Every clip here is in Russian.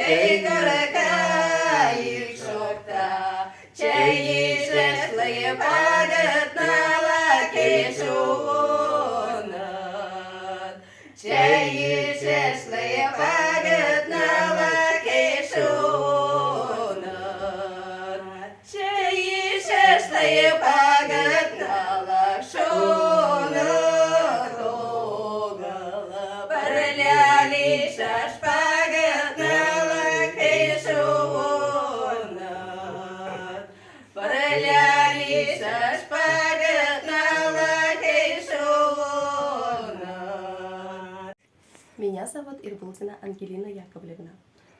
Игорка шокта, чаи шешлые падают на лакишунат. Чаи шешлые падают на лакишунат. Чаи шешлые падают на лакшунат. Огала парляли шашпагат на лакишунат. Парляли шашпагат на лакишунат. Меня зовут Ирбулдина Ангелина Яковлевна.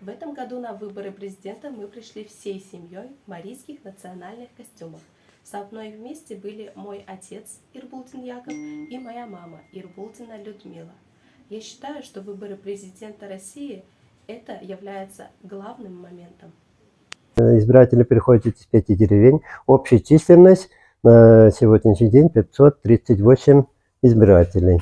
В этом году на выборы президента мы пришли всей семьей в марийских национальных костюмах. Со мной вместе были мой отец Ирбулдин Яков и моя мама Ирбулдина Людмила. Я считаю, что выборы президента России это является главным моментом. Избиратели приходят из 5 деревень. Общая численность на сегодняшний день 538 избирателей.